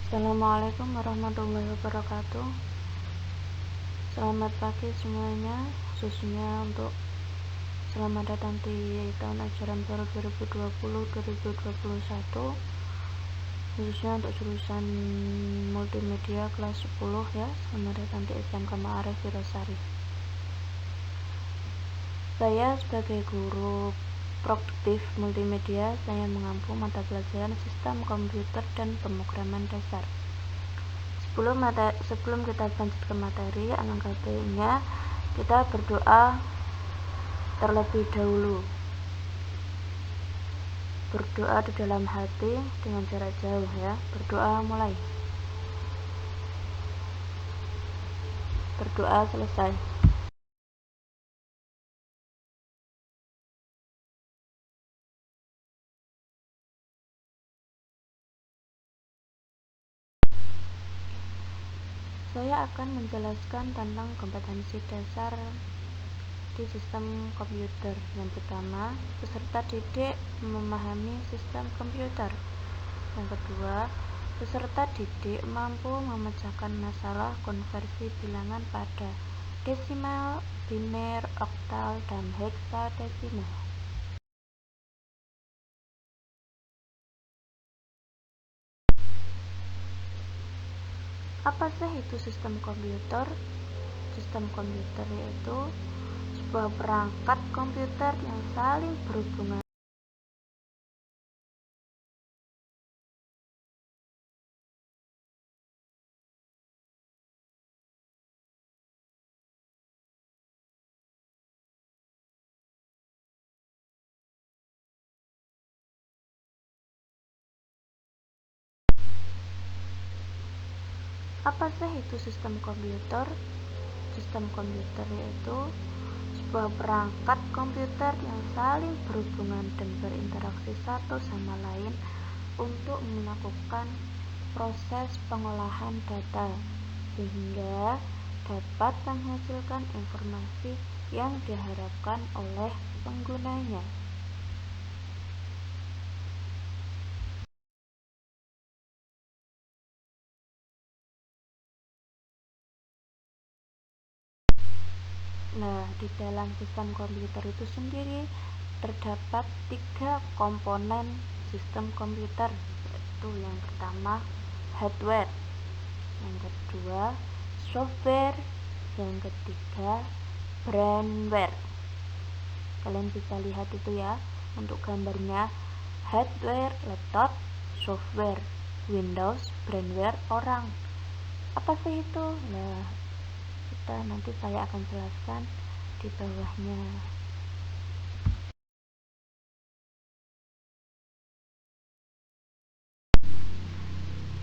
Assalamualaikum warahmatullahi wabarakatuh. Selamat pagi semuanya, khususnya untuk selamat datang di tahun ajaran baru 2020-2021, khususnya untuk jurusan multimedia kelas 10 ya. Selamat datang di SMK Ma'arif Wirasari. Saya sebagai guru produktif multimedia, saya mengampu mata pelajaran sistem komputer dan pemrograman dasar. Sebelum kita lanjut ke materi, alangkah baiknya kita berdoa terlebih dahulu. Berdoa di dalam hati dengan jarak jauh ya. Berdoa mulai. Berdoa selesai. Saya akan menjelaskan tentang kompetensi dasar di sistem komputer. Yang pertama, peserta didik memahami sistem komputer. Yang kedua, peserta didik mampu memecahkan masalah konversi bilangan pada desimal, biner, oktal, dan heksadesimal. Apa sih itu sistem komputer? Sistem komputer yaitu sebuah perangkat komputer yang saling berhubungan. Apa sih itu sistem komputer? Sistem komputer yaitu sebuah perangkat komputer yang saling berhubungan dan berinteraksi satu sama lain untuk melakukan proses pengolahan data sehingga dapat menghasilkan informasi yang diharapkan oleh penggunanya. Nah, di dalam sistem komputer itu sendiri terdapat 3 komponen sistem komputer, yaitu yang pertama hardware, yang kedua software, yang ketiga brandware. Kalian bisa lihat itu ya, untuk gambarnya hardware laptop, software Windows, brandware orang. Apa sih itu? Nah, nanti saya akan jelaskan di bawahnya.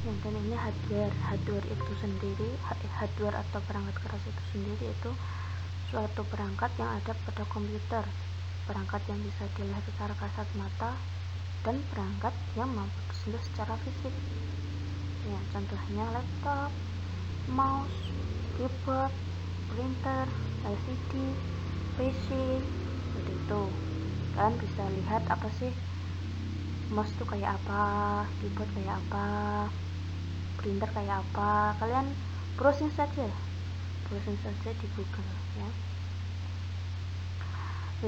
Yang tadinya hardware itu sendiri, hardware atau perangkat keras itu sendiri itu suatu perangkat yang ada pada komputer, perangkat yang bisa dilihat secara kasat mata dan perangkat yang mampu disentuh secara fisik. Ya, contohnya laptop, mouse, keyboard, printer, LCD, PC, seperti itu. Kalian bisa lihat apa sih mouse itu kayak apa, keyboard kayak apa, printer kayak apa. Kalian browsing saja di Google ya.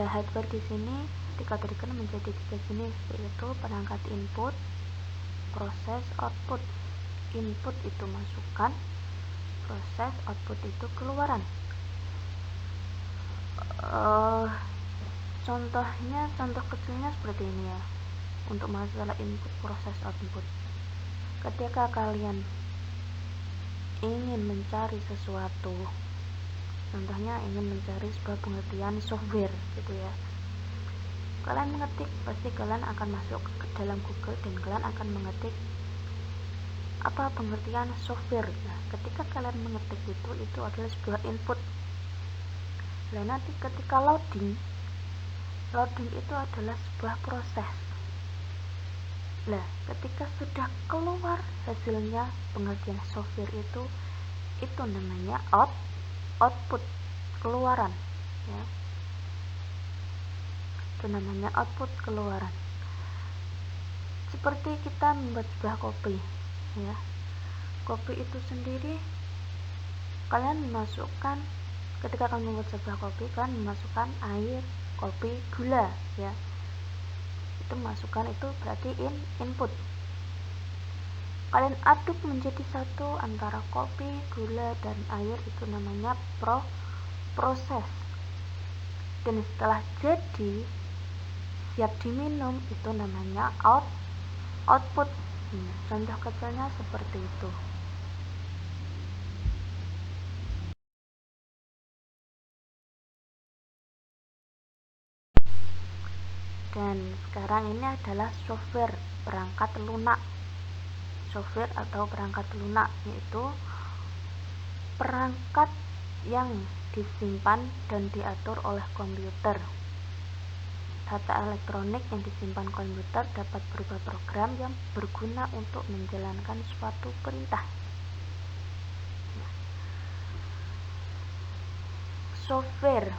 Nah, hardware di sini dikategorikan menjadi 3 jenis, yaitu perangkat input, proses, output. Input itu masukan, proses, output itu keluaran. Contoh kecilnya seperti ini ya, untuk masalah input, proses, output. Ketika kalian ingin mencari sesuatu, contohnya ingin mencari sebuah pengertian software gitu ya, kalian mengetik, pasti kalian akan masuk ke dalam Google dan kalian akan mengetik apa pengertian software. Nah, ketika kalian mengetik itu adalah sebuah input. Nah, nanti ketika loading itu adalah sebuah proses. Nah, ketika sudah keluar hasilnya pengertian software itu namanya output, keluaran ya. Itu namanya output, keluaran. Seperti kita membuat sebuah kopi ya. Kopi itu sendiri, kalian memasukkan, ketika kalian membuat sebuah kopi, kalian memasukkan air, kopi, gula, ya. Itu masukkan, itu berarti input. Kalian aduk menjadi satu antara kopi, gula, dan air, itu namanya proses. Dan setelah jadi, siap diminum, itu namanya output. Contoh kecilnya seperti itu. Dan sekarang ini adalah software perangkat lunak. Software atau perangkat lunak yaitu perangkat yang disimpan dan diatur oleh komputer. Data elektronik yang disimpan komputer dapat berupa program yang berguna untuk menjalankan suatu perintah. Software,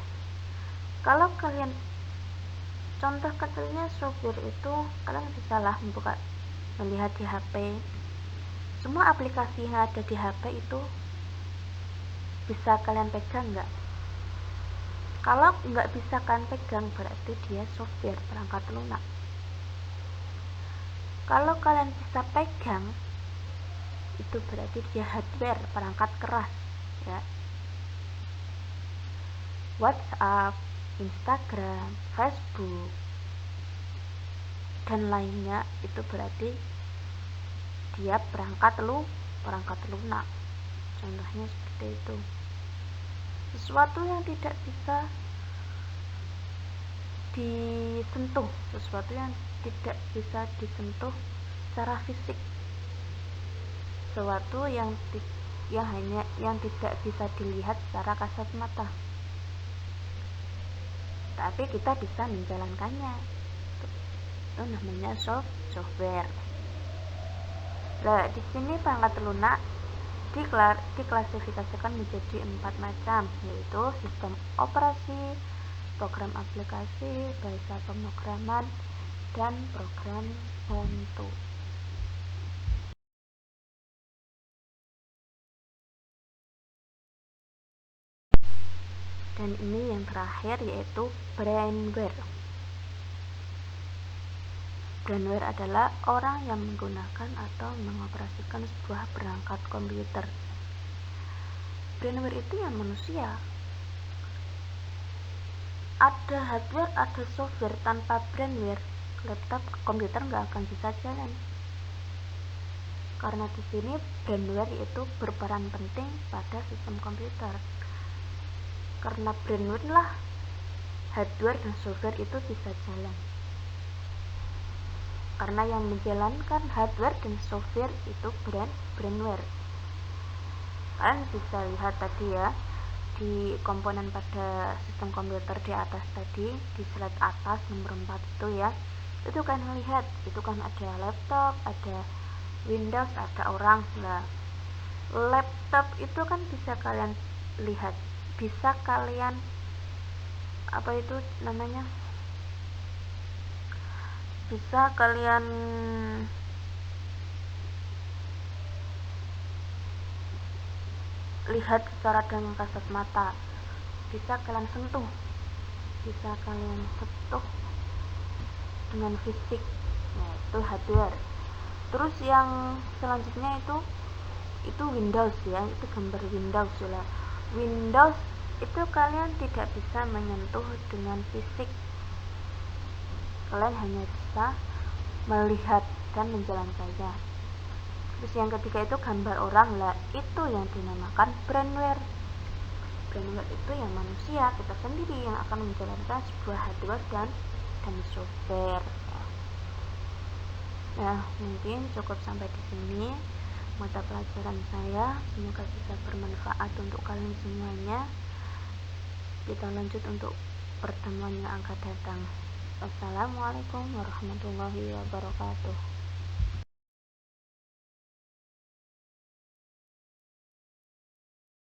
kalau kalian, contoh kecilnya software itu, kalian bisa lah melihat di HP. Semua aplikasi yang ada di HP itu bisa kalian pegang nggak? Kalau nggak bisa kalian pegang, berarti dia software perangkat lunak. Kalau kalian bisa pegang, itu berarti dia hardware perangkat keras, ya. WhatsApp, Instagram, Facebook, dan lainnya, itu berarti dia perangkat lunak. Contohnya seperti itu. Sesuatu yang tidak bisa disentuh, sesuatu yang tidak bisa disentuh secara fisik, sesuatu yang tidak bisa dilihat secara kasat mata, tapi kita bisa menjalankannya. Itu namanya software. Nah, di sini perangkat lunak diklasifikasikan menjadi 4 macam, yaitu sistem operasi, program aplikasi, bahasa pemrograman, dan program bantu. Dan ini yang terakhir, yaitu brainware. Brainware adalah orang yang menggunakan atau mengoperasikan sebuah perangkat komputer. Brainware itu yang manusia. Ada hardware, ada software. Tanpa brainware, laptop, komputer nggak akan bisa jalan. Karena di sini brainware itu berperan penting pada sistem komputer. Karena brainware lah hardware dan software itu bisa jalan. Karena yang menjalankan hardware dan software itu brainware. Kalian bisa lihat tadi ya, di komponen pada sistem komputer di atas tadi, di slide atas nomor 4 itu ya, itu kan lihat, itu kan ada laptop, ada Windows, ada orang. Nah, laptop itu kan bisa kalian lihat, bisa kalian bisa kalian lihat secara dengan kasat mata, bisa kalian sentuh dengan fisik. Nah, itu hardware. Terus yang selanjutnya itu Windows ya, itu gambar Windows ya. Windows itu kalian tidak bisa menyentuh dengan fisik, kalian hanya bisa melihat dan menjalankannya. Terus yang ketiga itu gambar orang, lah itu yang dinamakan brainware. Brainware itu yang manusia, kita sendiri yang akan menjalankan sebuah hardware dan software. Nah, mungkin cukup sampai di sini mata pelajaran saya. Semoga bisa bermanfaat untuk kalian semuanya. Kita lanjut untuk pertemuan yang akan datang. Wassalamualaikum warahmatullahi wabarakatuh.